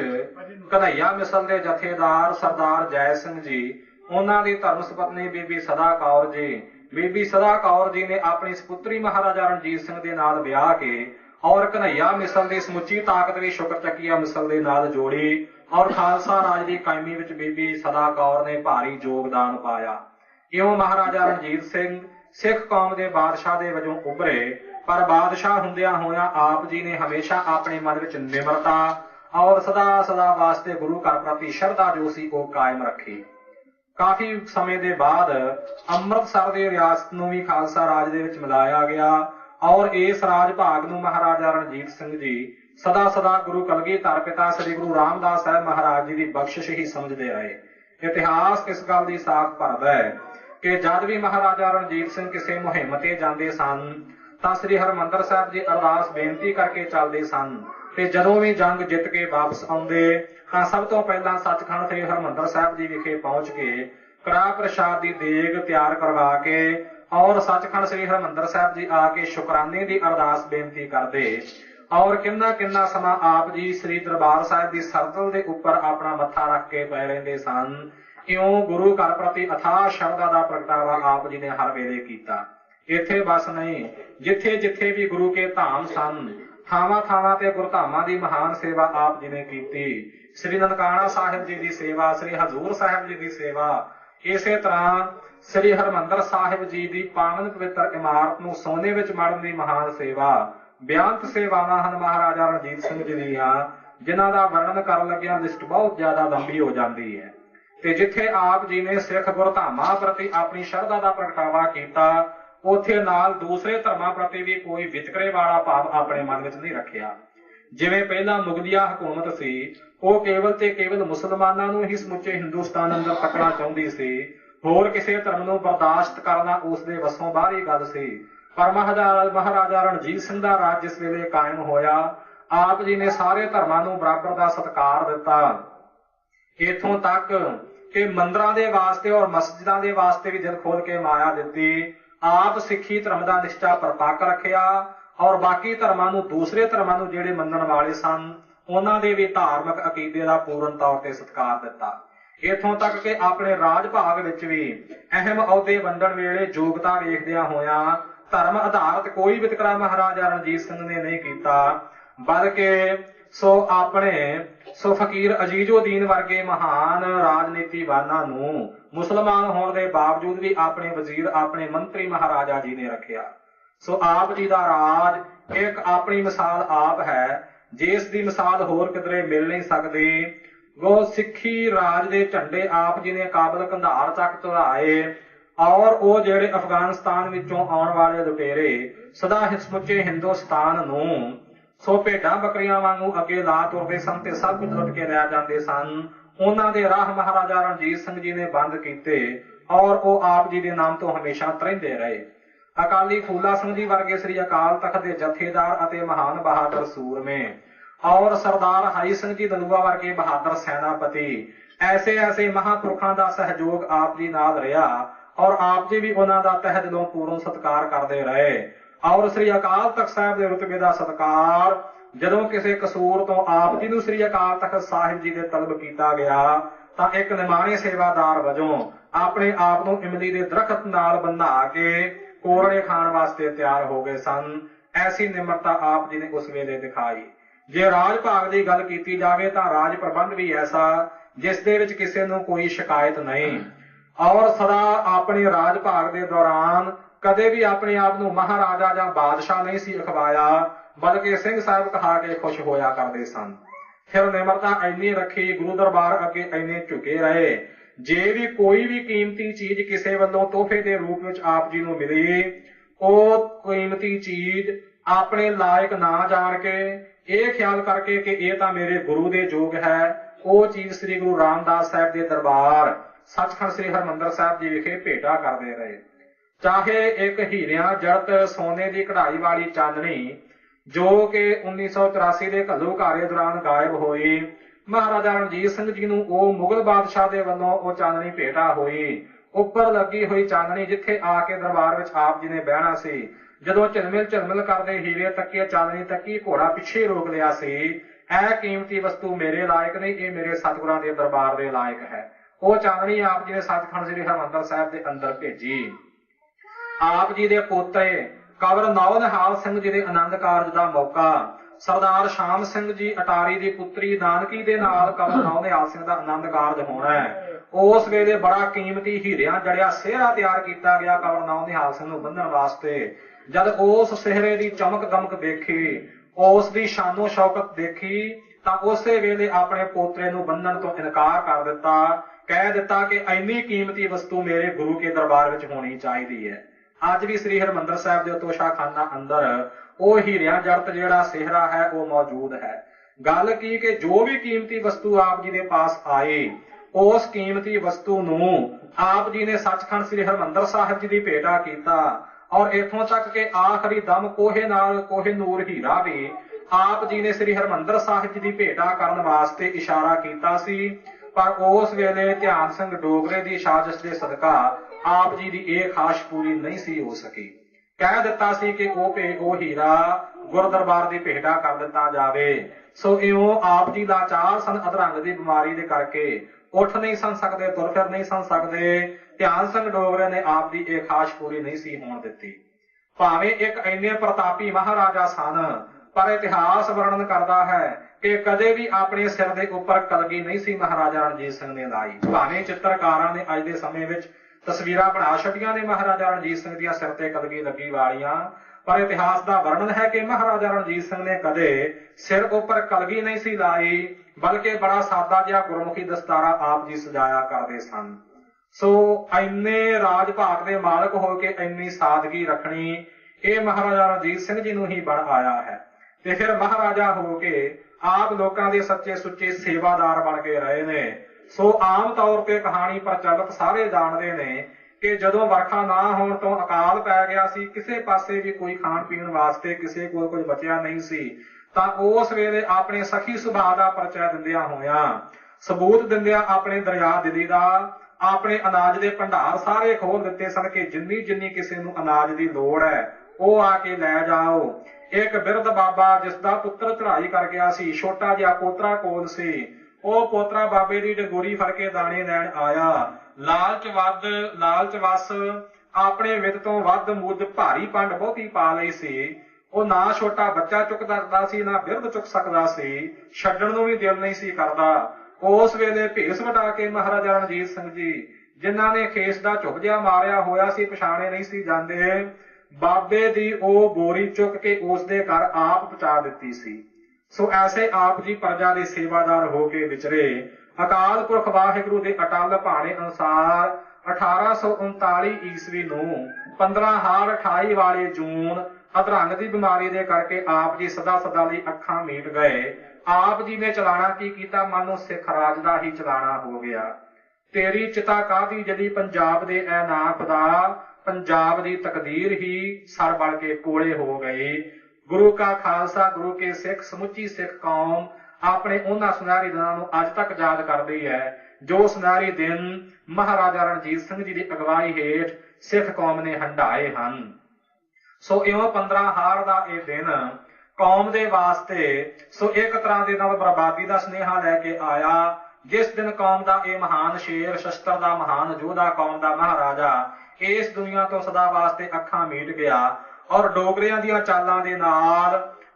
ਕਨ੍ਹਈਆ ਮਿਸਲ ਦੇ ਜਥੇਦਾਰ ਸਰਦਾਰ ਜੈ ਸਿੰਘ ਜੀ, ਉਹਨਾਂ ਦੀ ਧਰਮ ਸੁਪਤਨੀ ਬੀਬੀ ਸਦਾ ਕੌਰ ਜੀ, ਬੀਬੀ ਸਦਾ ਕੌਰ ਜੀ ਨੇ ਆਪਣੀ ਸਪੁੱਤਰੀ ਮਹਾਰਾਜਾ ਰਣਜੀਤ ਸਿੰਘ ਦੇ ਨਾਲ ਵਿਆਹ ਕੇ ਔਰ ਕਨ੍ਹਈਆ ਮਿਸਲ ਦੀ ਸਮੁੱਚੀ ਤਾਕਤ ਵੀ ਸ਼ੁਕਰ ਚੱਕੀਆ ਮਿਸਲ ਦੇ ਨਾਲ ਜੋੜੀ ਔਰ ਖਾਲਸਾ ਰਾਜ ਦੀ ਕਾਇਮੀ ਵਿੱਚ ਬੀਬੀ ਸਦਾ ਕੌਰ ਨੇ ਭਾਰੀ ਯੋਗਦਾਨ ਪਾਇਆ। ਇਉਂ ਮਹਾਰਾਜਾ ਰਣਜੀਤ ਸਿੰਘ ਸਿੱਖ ਕੌਮ ਦੇ ਬਾਦਸ਼ਾਹ ਦੇ ਵਜੋਂ ਉੱਭਰੇ, ਪਰ ਬਾਦਸ਼ਾਹ ਹੁੰਦਿਆਂ ਹੋਇਆਂ ਆਪ ਜੀ ਨੇ ਹਮੇਸ਼ਾ ਆਪਣੇ ਮਨ ਵਿੱਚ ਨਿਮਰਤਾ ਔਰ ਸਦਾ ਸਦਾ ਵਾਸਤੇ ਗੁਰੂ ਘਰ ਪ੍ਰਤੀ ਸ਼ਰਧਾ ਜੋ ਸੀ ਉਹ ਕਾਇਮ ਰੱਖੀ। ਕਾਫੀ ਸਮੇਂ ਦੇ ਬਾਅਦ ਅੰਮ੍ਰਿਤਸਰ ਦੀ ਰਿਆਸਤ ਨੂੰ ਵੀ ਖਾਲਸਾ ਰਾਜ ਦੇ ਵਿੱਚ ਮਿਲਾਇਆ ਗਿਆ ਔਰ ਇਸ ਰਾਜ ਭਾਗ ਨੂੰ ਮਹਾਰਾਜਾ ਰਣਜੀਤ ਸਿੰਘ ਜੀ ਸਦਾ ਸਦਾ ਗੁਰੂ ਕਲਗੀਧਰ ਪਿਤਾ ਸ੍ਰੀ ਗੁਰੂ ਰਾਮਦਾਸ ਸਾਹਿਬ ਮਹਾਰਾਜ ਜੀ ਦੀ ਬਖਸ਼ਿਸ਼ ਹੀ ਸਮਝਦੇ ਰਹੇ। ਇਤਿਹਾਸ ਇਸ ਗੱਲ ਦੀ ਸਾਖ ਭਰਦਾ ਹੈ ਕਿ ਜਦ ਵੀ ਮਹਾਰਾਜਾ ਰਣਜੀਤ ਸਿੰਘ ਕਿਸੇ ਮੁਹਿੰਮ ਤੇ ਜਾਂਦੇ ਸਨ ਤਾਂ ਸ੍ਰੀ ਹਰਿਮੰਦਰ ਸਾਹਿਬ ਜੀ ਅਰਦਾਸ ਬੇਨਤੀ ਕਰਕੇ ਚੱਲਦੇ ਸਨ ਤੇ ਜਦੋਂ ਵੀ ਜੰਗ ਜਿੱਤ ਕੇ ਵਾਪਸ ਆਉਂਦੇ ਤਾਂ ਸਭ ਤੋਂ ਪਹਿਲਾਂ ਸੱਚਖੰਡ ਸ੍ਰੀ ਹਰਿਮੰਦਰ ਸਾਹਿਬ ਜੀ ਵਿਖੇ ਪਹੁੰਚ ਕੇ ਕੜਾਹ ਪ੍ਰਸ਼ਾਦ ਦੀ ਦੇਗ ਤਿਆਰ ਕਰਵਾ ਕੇ ਔਰ ਸੱਚਖੰਡ ਸ੍ਰੀ ਹਰਿਮੰਦਰ ਸਾਹਿਬ ਜੀ ਆ ਕੇ ਸ਼ੁਕਰਾਨੇ ਦੀ ਅਰਦਾਸ ਬੇਨਤੀ ਕਰਦੇ ਔਰ ਕਿੰਨਾ ਕਿੰਨਾ ਸਮਾਂ ਆਪ ਜੀ ਸ੍ਰੀ ਦਰਬਾਰ ਸਾਹਿਬ ਦੀ ਸਰਦਲ ਦੇ ਉੱਪਰ ਆਪਣਾ ਮੱਥਾ ਰੱਖ ਕੇ ਪੈ ਰਹਿੰਦੇ ਸਨ। ਇਉਂ ਗੁਰੂ ਘਰ ਪ੍ਰਤੀ ਅਥਾਹ ਸ਼ਰਧਾ ਦਾ ਪ੍ਰਗਟਾਵਾ ਆਪ ਜੀ ਨੇ ਹਰ ਵੇਲੇ ਕੀਤਾ। ਇੱਥੇ ਬਸ ਨਹੀਂ, ਜਿੱਥੇ ਜਿੱਥੇ ਵੀ ਗੁਰੂ ਕੇ ਧਾਮ ਸਨ ਥਾਵਾਂ ਥਾਵਾਂ ਤੇ ਗੁਰਧਾਮਾਂ ਦੀ ਮਹਾਨ ਸੇਵਾ ਆਪ ਜੀ ਨੇ ਕੀਤੀ। ਸ੍ਰੀ ਨਨਕਾਣਾ ਸਾਹਿਬ ਜੀ ਦੀ ਸੇਵਾ, ਸ੍ਰੀ ਹਜ਼ੂਰ ਸਾਹਿਬ ਜੀ ਦੀ ਸੇਵਾ, ਇਸੇ ਤਰ੍ਹਾਂ ਸ੍ਰੀ ਹਰਿਮੰਦਰ ਸਾਹਿਬ ਜੀ ਦੀ ਪਾਵਨ ਪਵਿੱਤਰ ਇਮਾਰਤ ਨੂੰ ਸੋਨੇ ਵਿੱਚ ਮੜਨ ਦੀ ਮਹਾਨ ਸੇਵਾ, ਬੇਅੰਤ ਸੇਵਾਵਾਂ ਹਨ ਮਹਾਰਾਜਾ ਰਣਜੀਤ ਸਿੰਘ ਜੀ ਦੀਆਂ, ਜਿਨ੍ਹਾਂ ਦਾ ਵਰਣਨ ਕਰਨ ਲੱਗਿਆਂ ਲਿਸਟ ਬਹੁਤ ਜ਼ਿਆਦਾ ਲੰਬੀ ਹੋ ਜਾਂਦੀ ਹੈ। ਤੇ ਜਿੱਥੇ ਆਪ ਜੀ ਨੇ ਸਿੱਖ ਗੁਰਧਾਮਾਂ ਪ੍ਰਤੀ ਆਪਣੀ ਸ਼ਰਧਾ ਦਾ ਪ੍ਰਗਟਾਵਾ ਕੀਤਾ ਉੱਥੇ ਨਾਲ ਦੂਸਰੇ ਧਰਮਾਂ ਪ੍ਰਤੀ ਵੀ ਕੋਈ ਵਿਤਕਰੇ ਵਾਲਾ ਭਾਵ ਆਪਣੇ ਮਨ ਵਿੱਚ ਨਹੀਂ ਰੱਖਿਆ। ਜਿਵੇਂ ਪਹਿਲਾਂ ਮੁਗਲਿਆ ਹਕੂਮਤ ਸੀ, ਉਹ ਕੇਵਲ ਤੇ ਕੇਵਲ ਮੁਸਲਮਾਨਾਂ ਨੂੰ ਹੀ ਸਮੁੱਚੇ ਹਿੰਦੁਸਤਾਨ ਅੰਦਰ ਪਕੜਨਾ ਚਾਹੁੰਦੀ ਸੀ, ਹੋਰ ਕਿਸੇ ਧਰਮ ਨੂੰ ਬਰਦਾਸ਼ਤ ਕਰਨਾ ਉਸ ਦੇ ਵੱਸੋਂ ਬਾਹਰੀ ਗੱਲ ਸੀ। ਪਰ ਮਹਾਰਾਜਾ ਰਣਜੀਤ ਸਿੰਘ ਦਾ ਰਾਜ ਜਿਸ ਵੇਲੇ ਕਾਇਮ ਹੋਇਆ ਆਪ ਜੀ ਨੇ ਸਾਰੇ ਧਰਮਾਂ ਨੂੰ ਬਰਾਬਰ ਦਾ ਸਤਿਕਾਰ ਦਿੱਤਾ। ਇੱਥੋਂ ਤੱਕ ਕਿ ਮੰਦਰਾਂ ਦੇ ਵਾਸਤੇ ਔਰ ਮਸਜਿਦਾਂ ਦੇ ਵਾਸਤੇ ਵੀ ਦਿਲ ਖੋਲ ਕੇ ਮਾਇਆ ਦਿੱਤੀ। ਆਪ ਸਿੱਖੀ ਧਰਮ ਦਾ ਨਿਸ਼ਚਾ ਪਰਪੱਕ ਰੱਖਿਆ ਔਰ ਬਾਕੀ ਧਰਮਾਂ ਨੂੰ, ਦੂਸਰੇ ਧਰਮਾਂ ਨੂੰ ਜਿਹੜੇ ਮੰਨਣ ਵਾਲੇ ਸਨ ਉਹਨਾਂ ਦੇ ਵੀ ਧਾਰਮਿਕ ਅਕੀਦੇ ਦਾ ਪੂਰਨ ਤੌਰ ਤੇ ਸਤਿਕਾਰ ਦਿੱਤਾ। ਇੱਥੋਂ ਤੱਕ ਕਿ ਆਪਣੇ ਰਾਜ ਭਾਗ ਵਿੱਚ ਵੀ ਅਹਿਮ ਅਹੁਦੇ ਵੰਡਣ ਵੇਲੇ ਯੋਗਤਾ ਵੇਖਦਿਆਂ ਹੋਇਆਂ ਧਰਮ ਆਧਾਰਿਤ ਕੋਈ ਵਿਤਕਰਾ ਮਹਾਰਾਜਾ ਰਣਜੀਤ ਸਿੰਘ ਨੇ ਨਹੀਂ ਕੀਤਾ, ਬਲਕਿ ਫਕੀਰ ਅਜੀਜ਼ੁਦੀਨ ਵਰਗੇ ਮਹਾਨ ਰਾਜਨੀਤੀਵਾਨਾਂ ਨੂੰ ਮੁਸਲਮਾਨ ਹੋਣ ਦੇ ਬਾਵਜੂਦ ਵੀ ਆਪਣੇ ਵਜ਼ੀਰ, ਆਪਣੇ ਮੰਤਰੀ ਮਹਾਰਾਜਾ ਜੀ ਨੇ ਰੱਖਿਆ। ਸੋ ਆਪ ਜੀ ਦਾ ਰਾਜ ਇੱਕ ਆਪਣੀ ਮਿਸਾਲ ਆਪ ਹੈ, ਜਿਸ ਦੀ ਮਿਸਾਲ ਹੋਰ ਕਿਧਰੇ ਮਿਲ ਨਹੀਂ ਸਕਦੀ। ਉਹ ਸਿੱਖੀ ਰਾਜ ਦੇ ਝੰਡੇ ਆਪ ਜੀ ਨੇ ਕਾਬਲ ਕੰਧਾਰ ਤੱਕ ਚੜਾਏ ਔਰ ਉਹ ਜਿਹੜੇ ਅਫਗਾਨਿਸਤਾਨ ਵਿੱਚੋਂ ਆਉਣ ਵਾਲੇ ਲੁਟੇਰੇ ਸਦਾ ਸਮੁੱਚੇ ਹਿੰਦੁਸਤਾਨ ਨੂੰ ਭੇਡਾਂ ਬੱਕਰੀਆਂ ਵਾਂਗੂ ਅੱਗੇ ਲਾ ਤੁਰਦੇ ਸਨ ਤੇ ਸਭ ਕੁਝ ਲੁੱਟ ਕੇ ਲੈ ਜਾਂਦੇ ਸਨ, ਉਹਨਾਂ ਦੇ ਰਾਹ ਮਹਾਰਾਜਾ ਰਣਜੀਤ ਸਿੰਘ ਜੀ ਨੇ ਬੰਦ ਕੀਤੇ ਔਰ ਉਹ ਆਪ ਜੀ ਦੇ ਨਾਮ ਤੋਂ ਹਮੇਸ਼ਾ ਤਰਿੰਦੇ ਰਹੇ। ਅਕਾਲੀ ਫੂਲਾ ਸਿੰਘ ਜੀ ਵਰਗੇ ਸ੍ਰੀ ਅਕਾਲ ਤਖਤ ਦੇ ਜਥੇਦਾਰ ਅਤੇ ਮਹਾਨ ਬਹਾਦਰ ਸੂਰਮੇ और सरदार हरि सिंह जी धनुआ वर्गे बहादुर सेनापति ऐसे ऐसे महापुरखों का सहयोग आप जी नाल रहा और आप जी भी उन्हों का तह दिलों पूर्ण सत्कार करते रहे। और श्री अकाल तख्त साहिब के रुतबे का सत्कार जदों किसी कसूर तो आप जी नूं श्री अकाल तख्त साहिब जी के तलब किया गया तो एक निमाणे सेवादार वजों अपने आप नूं इमली के दरखत नाल बंधा के कोरड़े खाण वास्ते तैयार हो गए सन। ऐसी निमरता आप जी ने उस वेले दिखाई। जे राज भाग की गल की जाए तो राज प्रबंध भी ऐसा जिस दे विच किसी नूं कोई शिकायत नहीं और सदा अपने राज भाग के दौरान कदे भी अपने आप नूं महाराजा जां बादशाह नहीं सी अखवाया बल्कि सिंह साहब कहा के खुश होया करते सन। फिर निमरता इन्नी रखी गुरु दरबार अगे इन्ने झुके रहे जे भी कोई भी कीमती चीज किसी वालों तोहफे के रूप में आप जी नूं मिली वो कीमती चीज अपने लायक ना जान के ये ख्याल करके कि ये तो मेरे गुरु के जोग है वो चीज श्री गुरु रामदास साहब के दरबार सचखंड श्री हरमंदर साहब जी विखे भेटा करते रहे। चाहे एक हीरिया जड़त सोने की कढ़ाई वाली चांदनी जो कि 1984 के घल्लूघारे दौरान गायब हुई महाराजा रणजीत सिंह जी नूं वो मुगल बादशाह के वालों वो चांदनी भेटा हुई उपर लगी हुई चांदनी जिथे आके दरबार में आप जी ने बहना सी जदों झिलमिल करते हीरे तकी चांदनी तकी घोड़ा पिछे रोक लिया सी ऐ कीमती वस्तु मेरे लायक नहीं ये मेरे सतगुरां दे दरबार के लायक है। वो चांदनी आप जी ने सचखंड श्री हरमंदर साहब के अंदर भेजी। आप जी के पोते कवर नौ निहाल सिंह जी के आनंद कारज का मौका सरदार शाम सिंह जी अटारी की पुत्री नानकी के नाल कवर नौ निहाल सिंह का आनंद कारज होना है। उस वेले बड़ा कीमती हीरिया जड़िया सेहरा तैयार किया गया कवर नौ निहाल सिंह नूं बन्नण वास्ते। जद उस सेहरे की चमक दमक देखी उसकी शानो शौकत देखी तो उस वेले अपने पोतरे नूं बन्नण तो इनकार कर दिता कह दिता कि इन्नी कीमती वस्तु मेरे गुरु के दरबार में होनी चाहिए है। अज भी श्री हरमंदर साहब के तोशाखाना अंदर वो हीरिया जड़त जिहड़ा सेहरा है वो मौजूद है। गल की कि जो भी कीमती वस्तु आप जी के पास आई उस कीमती वस्तु नूं आप जी ने सचखंड श्री हरमंदर साहब जी की भेटा किया और इथों तक के आखिरी दम कोहे नूर हीरा भी आप जी ने श्री हरमंदर साहिब जी की भेटा करने वास्ते इशारा किया सी पर उस वेले ध्यान सिंह डोगरे की साजिश के सदका आप जी की यह खाश पूरी नहीं सी हो सकी। कह दिता सी कि वो हीरा गुर दरबार की भेटा कर दिता जावे। सो इउं आप जी लाचार सन अधरंग की बीमारी के करके उठ नहीं सन सकते तुर फिर नहीं सन सकते। ध्यान सिंह डोगरे ने आप की यह खाश पूरी नहीं सी होण दित्ती। भावें एक इन्ने प्रतापी महाराजा सन पर इतिहास वर्णन करता है कि कदे भी अपने सिर के उपर कलगी नहीं सी महाराजा रणजीत सिंह ने लाई। भावें चित्रकारां ने अज के समय में तस्वीरां बना छड़ियां ने महाराजा रणजीत सिंह दी सिर ते कलगी लगी वालियां पर इतिहास का वर्णन है कि महाराजा रणजीत सिंह ने कदे सिर उपर कलगी नहीं सी लाई बल्कि बड़ा सादा जिहा गुरमुखी दस्तारा आप जी सजाया करते सन। सो इन्ने राज भाग के मालक होके इन्नी सादगी रखनी ये महाराजा रणजीत सिंह जी नूं ही बन आया है। ते फिर महाराजा होके आप लोगों के सच्चे सुच्चे सेवादार बन के रहे ने। सो आम तौर पर कहानी प्रचलित सारे जानते हैं कि जदों वर्खा ना होने तो अकाल पै गया सी किसी पासे भी कोई खाण पीण वास्ते किसी को कुछ बचिया नहीं सी तां उस वेले अपने सखी सुभाव का परिचय दिंदियां होया सबूत दिंदियां अपने दरिया दिली का अपने अनाज के भंडार सारे खोल दिते सन कि जिन्नी जिन्नी किसी नूं अनाज की लोड़ है वो आके लै जाओ। एक बिरध बाबा जिसका पुत्र चढ़ाई कर गया सी छोटा जिहा पोतरा कोल सी वो पोतरा बाबे की डंगोरी फड़ के दाने लैन आया। लालच वस अपने विद तो वध मुद भारी पंड बहुती पा लई सी। वो ना छोटा बच्चा चुक सकदा सी ना बिरध चुक सकदा सी छड्डण नूं भी दिल नहीं सी करदा। उस वेले भेस वटा के महाराजा रणजीत सिंह जी जिन्हां ने खेस का झुक जिहा मारिया होया सी पछाणे नहीं सी जांदे बाबे दी ओ बोरी चुक के उसदे घर आप पहुंचा दित्ती सी। सो ऐसे आप जी प्रजा के सेवादार होके विचरे। अकाल पुरख वाहिगुरु के अटल भाणे अनुसार 1839 ईस्वी नूं 15 हाड़ 28 वाले जून अधरंग की बीमारी के करके आप जी सदा सदा लई अखां मीट गए। आप जी ने चलाना की कीता मानो सिख राज का ही चलाना हो गया। तेरी चिता कादी जदी पंजाब दे ऐ ना खुदा पंजाब की तकदीर ही सर बल के कोले हो गई। गुरु का खालसा, गुरु के सिख, समुची सिख कौम अपने उन्हां सुनहरी दिनां नूं अज तक याद करदी है जो सुनहरी दिन महाराजा रणजीत सिंह जी की अगवाई हेठ सिख कौम ने हंडाए हन। सो इउं 15 हाड़ दा इह दिन कौम दे वास्ते सो एक तरह दे नाल बर्बादी दा सुनेहा लैके आया। जिस दिन कौम दा इह महान शेर, शस्त्र दा महान योधा, कौम दा महाराजा इस दुनिया तो सदा वास्ते अखां मीट गया और डोगरियां दियां चालां दे नाल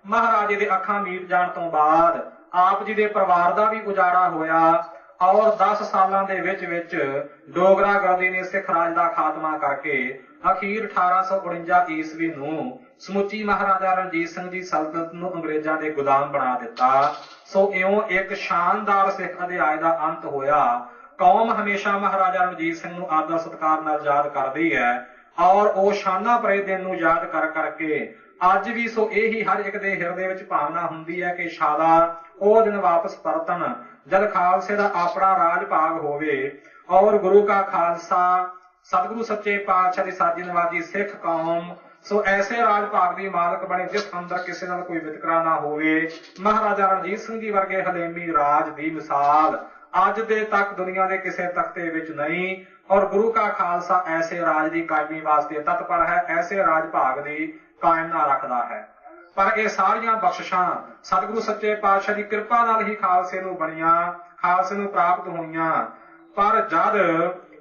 महाराजे दे अखां मीट जाण तो बाद आप जी दे परिवार दा भी उजाड़ा होया और 10 सालां दे विच डोगरा गद्दी ने सिख राज दा खात्मा करके अखीर 1849 ईस्वी नूं समुची महाराजा रणजीत सिंह जी सल्तनत नूं अंग्रेजां दे गुलाम बना दिता। सो इउं एक शानदार सिख अध्याय दा अंत होया। कौम हमेशा महाराजा रणजीत सिंह नूं आदर सत्कार नाल याद करदी है और ਉਹ शाना भरे दिन ਨੂੰ याद कर करके ਅੱਜ भी सो यही हर एक दे हिरदे विच भावना हुंदी है कि शाला ਉਹ दिन वापस परतन जद खालसे दा अपना राज भाग होवे और गुरु का खालसा सतगुरु सच्चे पातशाह दी साजी नवाजी सिख कौम सो ऐसे राज भाग दी मालक बने जिस अंदर किसी नाल कोई वितकरा ना होवे। महाराजा रणजीत सिंह जी वर्गे हलेमी राज दी मिसाल अज दे तक दुनिया के किसी तख्ते विच नहीं और गुरु का खालसा ऐसे राज की कायमी वास्ते तत्पर है, ऐसे राज भाग की कायमना रखता है। पर यह सारिया बख्शिशां सतगुरु सच्चे पातशाह की कृपा नाल ही खालसे नूं बणियां, खालसे नूं प्राप्त होईयां। पर जद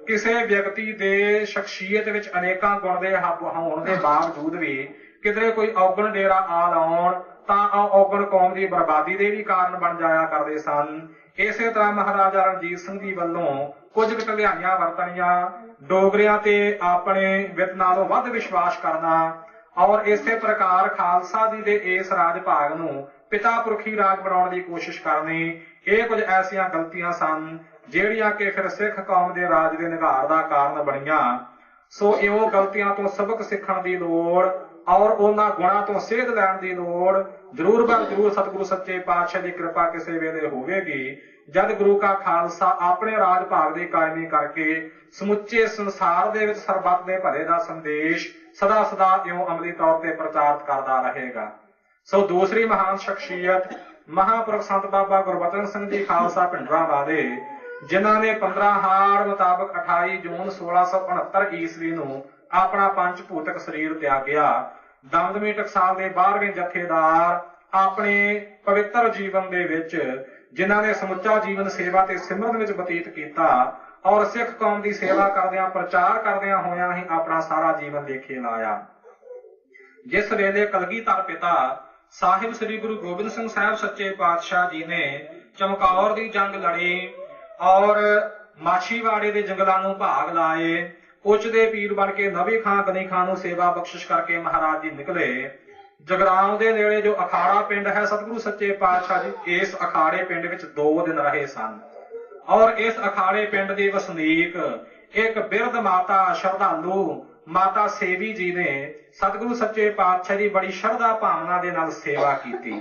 किसी व्यक्ति दे शख्सियत विच अनेकां गुण दे होण दे बावजूद भी किधरे कोई औगण डेरा आ लाउण तां औगण कौम की बर्बादी दे भी कारण बन जाया करदे सन। इसे तरह महाराजा रणजीत सिंह जी वल्लों कुछ ढिलाइयां वरतणियां, डोगरियां ते अपने वित नालों वध विश्वास करना और इसे प्रकार खालसा जी दे इस राज भाग नूं पिता पुरखी राज बनाउण दी कोशिश करनी, ये कुछ ऐसियां गलतियां सन ਜਿਹੜੀਆਂ कि फिर सिख कौम के राज के निघार का कारण बणियां। सो इउं गलतियां तो सबक सीखण की लोड़ और उन्हां गुणां तो सेध लैण की लोड़ जरूर बर जरूर सतगुरु सच्चे पातशाह की कृपा किसी वेले होवेगी जद गुरु का खालसा अपने राज भाग की कायमी करके समुचे संसार दे विच सरबत दे भले का संदेश सदा सदा इउं अमली तौर पर प्रचारित करता रहेगा। सो दूसरी महान शख्सियत महापुरख संत बाबा गुरबचन सिंह जी खालसा भिंडरां वाले जिन्हों ने 15 हाड़ मुताबक 28 जून 1669 ईस्वी नूं अपना पंच भूतक शरीर त्यागया। दमदमी टकसाल के 12वें जथेदार अपने पवित्र जीवन दे विच जिन्हों ने समुचा जीवन सेवा ते सिमरन विच बतीत किया और सिख कौम की सेवा करदियां प्रचार करदियां होयां ही अपना सारा जीवन लेखे लाया। जिस वेले कलगीधर पिता साहिब श्री गुरु गोबिंद सिंह साहब सच्चे पातशाह जी ने चमकौर की जंग लड़ी और माछीवाड़े के जंगलों में भाग लाए, उच दे पीर बन के नवी खां गनी खां नूं सेवा बख्शिश करके महाराज जी निकले। जगरांव के नेड़े जो अखाड़ा पिंड है सतगुरु सच्चे पातशाह जी इस अखाड़े पिंड विच 2 दिन रहे सन और इस अखाड़े पिंड की वसनीक एक बिरध माता श्रद्धालु माता सेवी जी ने सतगुरु सच्चे पातशाह की बड़ी श्रद्धा भावना के नाल सेवा की।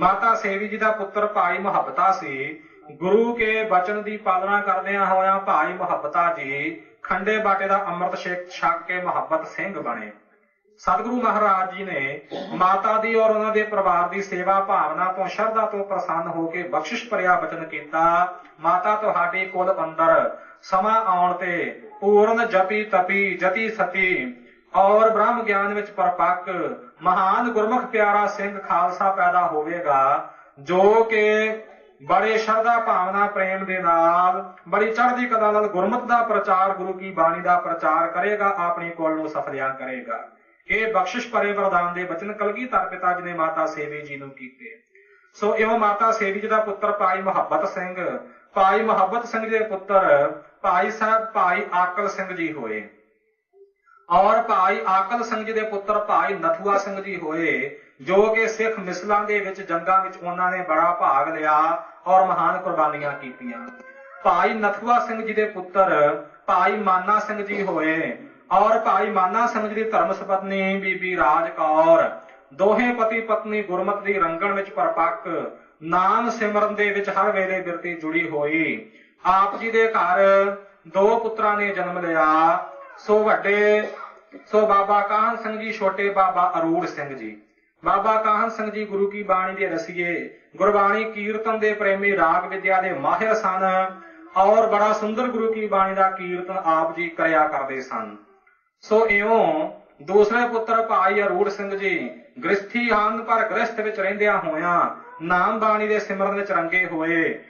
माता सेवी जी का पुत्र भाई मुहब्बता सी। गुरु के वचन की पालना करदियां होया भाई मुहब्बता जी खंडे बाटे का अमृत छक के मुहब्बत सिंह बने। सतगुरु महाराज जी ने माता दी और उन्होंने परिवार की सेवा भावना तो श्रद्धा तो प्रसन्न होकर बख्शिश भरिया वचन किया, माता तुहाडी कुल अंदर समा आउण ते पूर्ण जपी तपी जति सती और ब्रह्म ज्ञान विच परपक महान गुरमुख प्यारा सिंह खालसा पैदा होवेगा जो के बड़े श्रद्धा भावना प्रेम दे नाल बड़ी चढ़दी कला नाल गुरमत दा प्रचार गुरु की बाणी दा प्रचार करेगा, अपनी कुल नूं सफलियां करेगा। ये बख्शिश भरे वरदान दे वचन कलगीधर पिता जी ने माता सेवी जी नूं कीते। सो इउं माता सेवी जी दा पुत्र भाई मुहब्बत सिंह दे पुत्र भाई साहब भाई आकल सिंह जी होए और भाई आकल सिंह जी दे पुत्र भाई नथुआ सिंह जी होए जो कि सिख मिसलां दे विच जंगां विच उन्हां ने बड़ा भाग लिया और महान कुर्बानियां कीतियां। भाई नथुआ सिंह जी दे पुत्र भाई माना सिंह जी होए और भाई माना सिंह जी दी धर्म सपत्नी बीबी राज कौर दोहें पति पत्नी गुरमत दी रंगण विच परपक नाम सिमरन दे विच हर वेले बिरती जुड़ी होई। आप जी दे घर 2 पुत्रां ने जन्म लिया। सो बाबा काहन सिंह जी छोटे बाबा अरूड़ सिंह जी। ਬਾਬਾ ਕਾਹਨ ਸਿੰਘ ਜੀ ਗੁਰੂ ਕੀ ਬਾਣੀ ਦੇ ਰਸੀਏ, ਗੁਰਬਾਣੀ ਕੀਰਤਨ ਦੇ ਪ੍ਰੇਮੀ, ਰਾਗ ਵਿਦਿਆ ਦੇ ਮਾਹਿਰ ਸਨ ਔਰ ਬੜਾ ਸੁੰਦਰ ਗੁਰੂ ਕੀ ਬਾਣੀ ਦਾ ਕੀਰਤਨ ਆਪ ਜੀ ਕਰਿਆ ਕਰਦੇ ਸਨ। ਸੋ ਇਉਂ ਦੂਸਰੇ ਪੁੱਤਰ ਭਾਈ ਅਰੂੜ ਸਿੰਘ ਜੀ ਗ੍ਰਸਥੀ ਹਨ, ਪਰ ਗ੍ਰਸਥ ਵਿੱਚ ਰਹਿੰਦਿਆਂ ਹੋਇਆਂ ਨਾਮ ਬਾਣੀ ਦੇ ਸਿਮਰਨ ਵਿੱਚ ਰੰਗੇ ਹੋਏ।